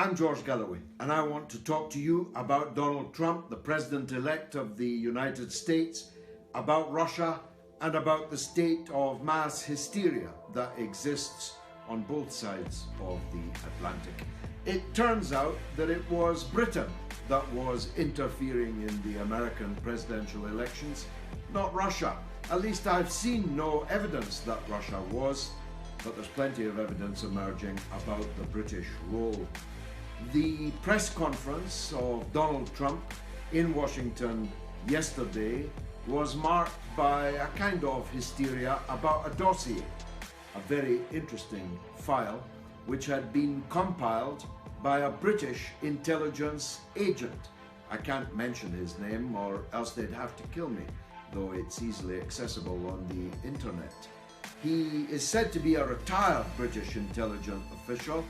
I'm George Galloway, and I want to talk to you about Donald Trump, the President-elect of the United States, about Russia, and about the state of mass hysteria that exists on both sides of the Atlantic. It turns out that it was Britain that was interfering in the American presidential elections, not Russia. At least I've seen no evidence that Russia was, but there's plenty of evidence emerging about the British role. The press conference of Donald Trump in Washington yesterday was marked by a kind of hysteria about a dossier, a very interesting file which had been compiled by a British intelligence agent. I can't mention his name or else they'd have to kill me, though it's easily accessible on the internet. He is said to be a retired British intelligence official,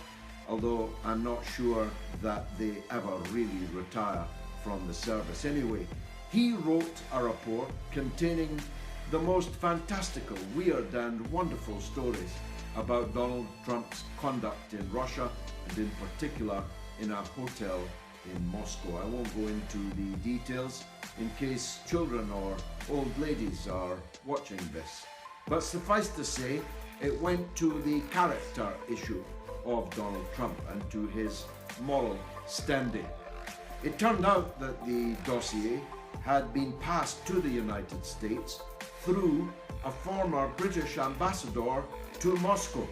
although I'm not sure that they ever really retire from the service. Anyway, he wrote a report containing the most fantastical, weird and wonderful stories about Donald Trump's conduct in Russia, and in particular in a hotel in Moscow. I won't go into the details in case children or old ladies are watching this. But suffice to say, it went to the character issue of Donald Trump and to his moral standing. It turned out that the dossier had been passed to the United States through a former British ambassador to Moscow.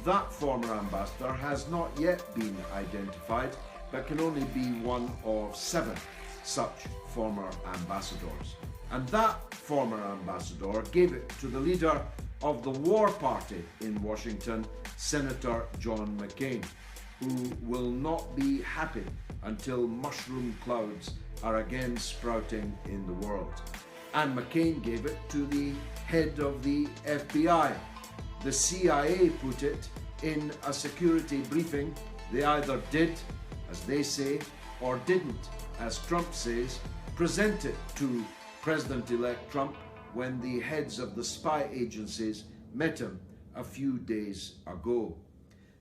That former ambassador has not yet been identified, but can only be one of 7 such former ambassadors. And that former ambassador gave it to the leader of the war party in Washington, Senator John McCain, who will not be happy until mushroom clouds are again sprouting in the world. And McCain gave it to the head of the FBI. The CIA put it in a security briefing. They either did, as they say, or didn't, as Trump says, present it to President-elect Trump when the heads of the spy agencies met him a few days ago.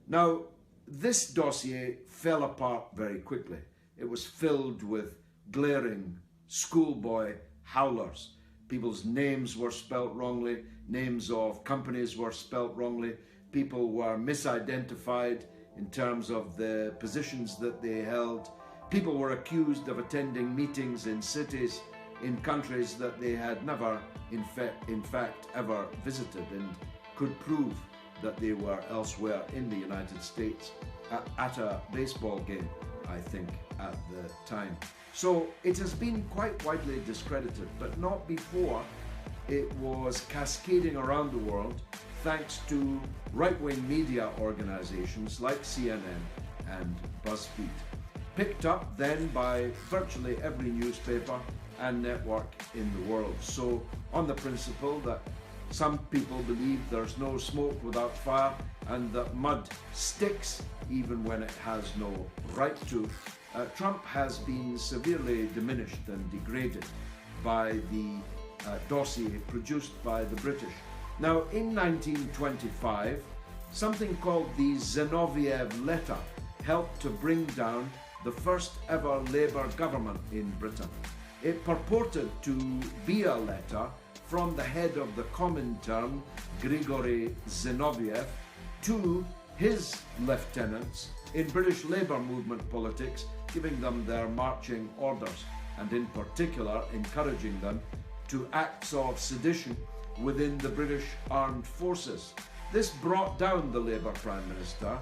Now, this dossier fell apart very quickly. It was filled with glaring schoolboy howlers. People's names were spelt wrongly, names of companies were spelt wrongly, people were misidentified in terms of the positions that they held. People were accused of attending meetings in cities in countries that they had never, in fact, ever visited, and could prove that they were elsewhere in the United States at a baseball game, I think, at the time. So it has been quite widely discredited, but not before it was cascading around the world thanks to right-wing media organizations like CNN and BuzzFeed. Picked up then by virtually every newspaper and network in the world. So on the principle that some people believe there's no smoke without fire and that mud sticks even when it has no right to, Trump has been severely diminished and degraded by the dossier produced by the British. Now, in 1925, something called the Zinoviev Letter helped to bring down the first ever Labour government in Britain. It purported to be a letter from the head of the Comintern, Grigory Zinoviev, to his lieutenants in British Labour movement politics, giving them their marching orders, and in particular encouraging them to acts of sedition within the British armed forces. This brought down the Labour Prime Minister,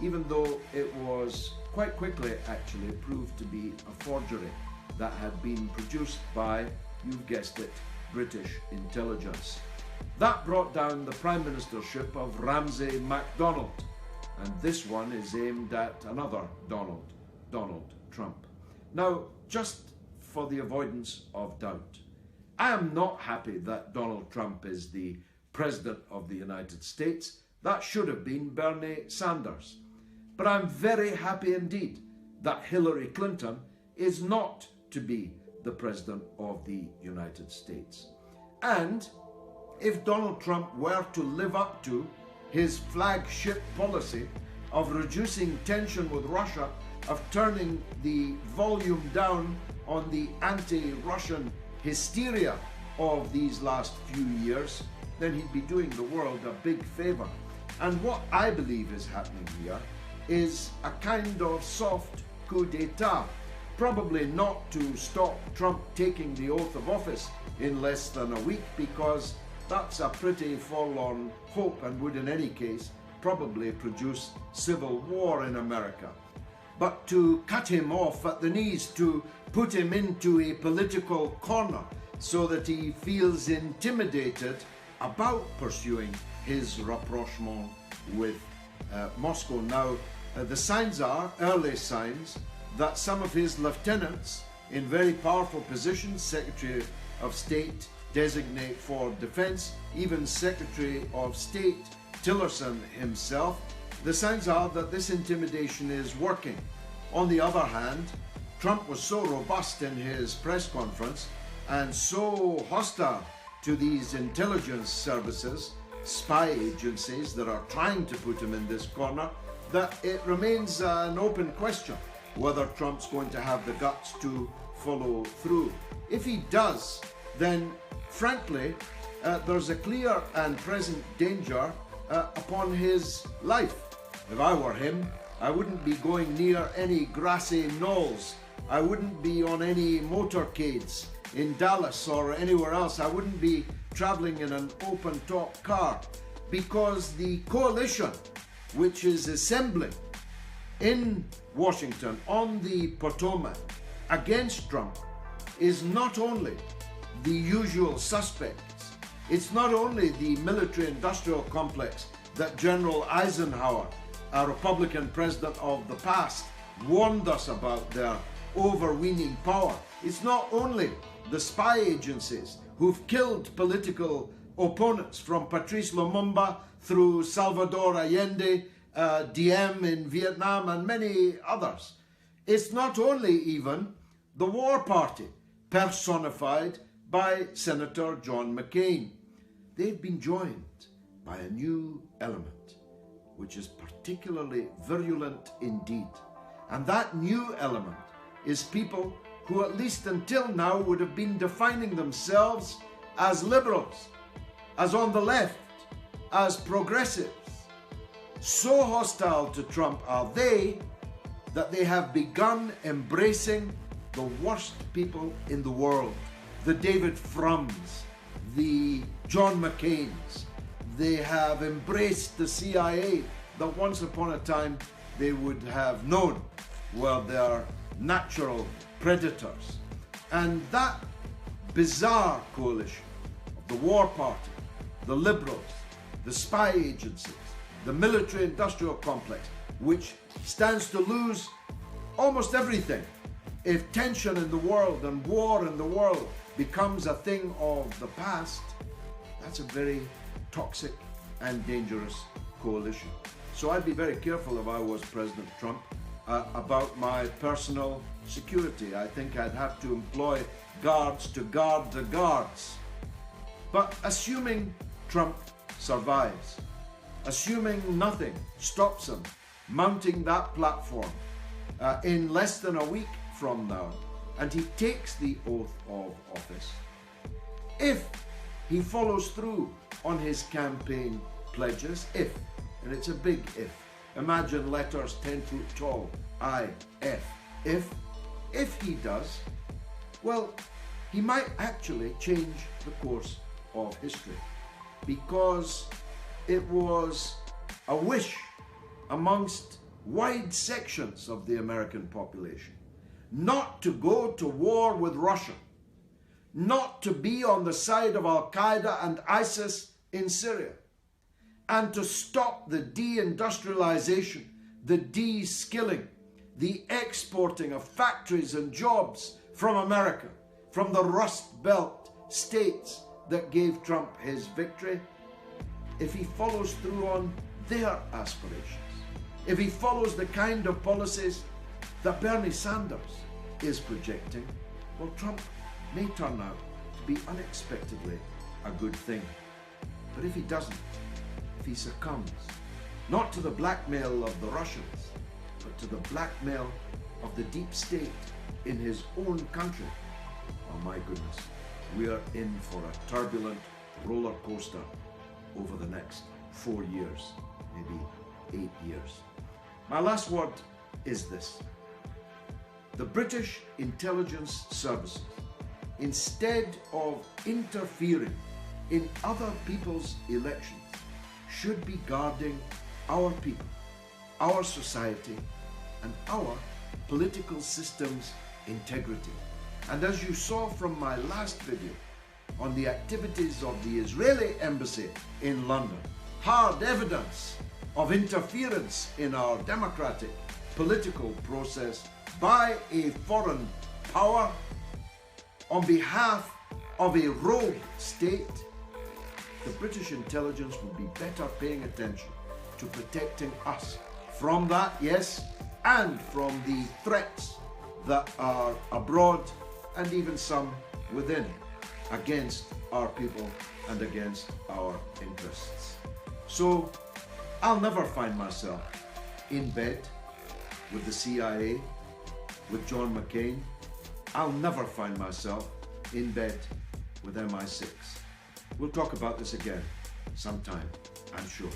even though it was quite quickly actually proved to be a forgery that had been produced by, you've guessed it, British intelligence. That brought down the Prime Ministership of Ramsay MacDonald, and this one is aimed at another Donald Trump. Now, just for the avoidance of doubt, I am not happy that Donald Trump is the President of the United States. That should have been Bernie Sanders. But I'm very happy indeed that Hillary Clinton is not to be the President of the United States. And if Donald Trump were to live up to his flagship policy of reducing tension with Russia, of turning the volume down on the anti-Russian hysteria of these last few years, then he'd be doing the world a big favor. And what I believe is happening here is a kind of soft coup d'etat, probably not to stop Trump taking the oath of office in less than a week, because that's a pretty forlorn hope and would in any case probably produce civil war in America. But to cut him off at the knees, to put him into a political corner so that he feels intimidated about pursuing his rapprochement with Moscow. Now, the signs are, early signs, that some of his lieutenants in very powerful positions, Secretary of State designate for Defense, even Secretary of State Tillerson himself, the signs are that this intimidation is working. On the other hand, Trump was so robust in his press conference and so hostile to these intelligence services, spy agencies that are trying to put him in this corner, that it remains an open question whether Trump's going to have the guts to follow through. If he does, then frankly, there's a clear and present danger upon his life. If I were him, I wouldn't be going near any grassy knolls. I wouldn't be on any motorcades in Dallas or anywhere else. I wouldn't be traveling in an open-top car, because the coalition which is assembling in Washington on the Potomac against Trump is not only the usual suspects. It's not only the military-industrial complex that General Eisenhower, a Republican president of the past, warned us about their overweening power. It's not only the spy agencies who've killed political opponents, from Patrice Lumumba through Salvador Allende, Diem in Vietnam, and many others. It's not only even the War Party, personified by Senator John McCain. They've been joined by a new element, which is particularly virulent indeed. And that new element is people who, at least until now, would have been defining themselves as liberals, as on the left, as progressives. So hostile to Trump are they that they have begun embracing the worst people in the world, the David Frums, the John McCains. They have embraced the CIA that once upon a time they would have known were their natural predators. And that bizarre coalition of the War Party, the liberals, the spy agencies, the military-industrial complex, which stands to lose almost everything if tension in the world and war in the world becomes a thing of the past, that's a very toxic and dangerous coalition. So I'd be very careful, if I was President Trump, about my personal security. I think I'd have to employ guards to guard the guards. But assuming Trump survives, assuming nothing stops him mounting that platform in less than a week from now, and he takes the oath of office, if he follows through on his campaign pledges, and it's a big imagine letters 10 foot tall, if he does, well, he might actually change the course of history, because it was a wish amongst wide sections of the American population not to go to war with Russia, not to be on the side of Al-Qaeda and ISIS in Syria, and to stop the deindustrialization, the de-skilling, the exporting of factories and jobs from America, from the Rust Belt states that gave Trump his victory. If he follows through on their aspirations, if he follows the kind of policies that Bernie Sanders is projecting, well, Trump may turn out to be unexpectedly a good thing. But if he doesn't, if he succumbs, not to the blackmail of the Russians, but to the blackmail of the deep state in his own country. Oh my goodness, we are in for a turbulent roller coaster over the next 4 years, maybe 8 years. My last word is this. The British intelligence services, instead of interfering in other people's elections, should be guarding our people, our society, and our political system's integrity. And as you saw from my last video on the activities of the Israeli embassy in London, hard evidence of interference in our democratic political process by a foreign power on behalf of a rogue state, the British intelligence would be better paying attention to protecting us from that, yes, and from the threats that are abroad and even some within against our people and against our interests. So I'll never find myself in bed with the CIA, with John McCain. I'll never find myself in bed with MI6. We'll talk about this again sometime, I'm sure.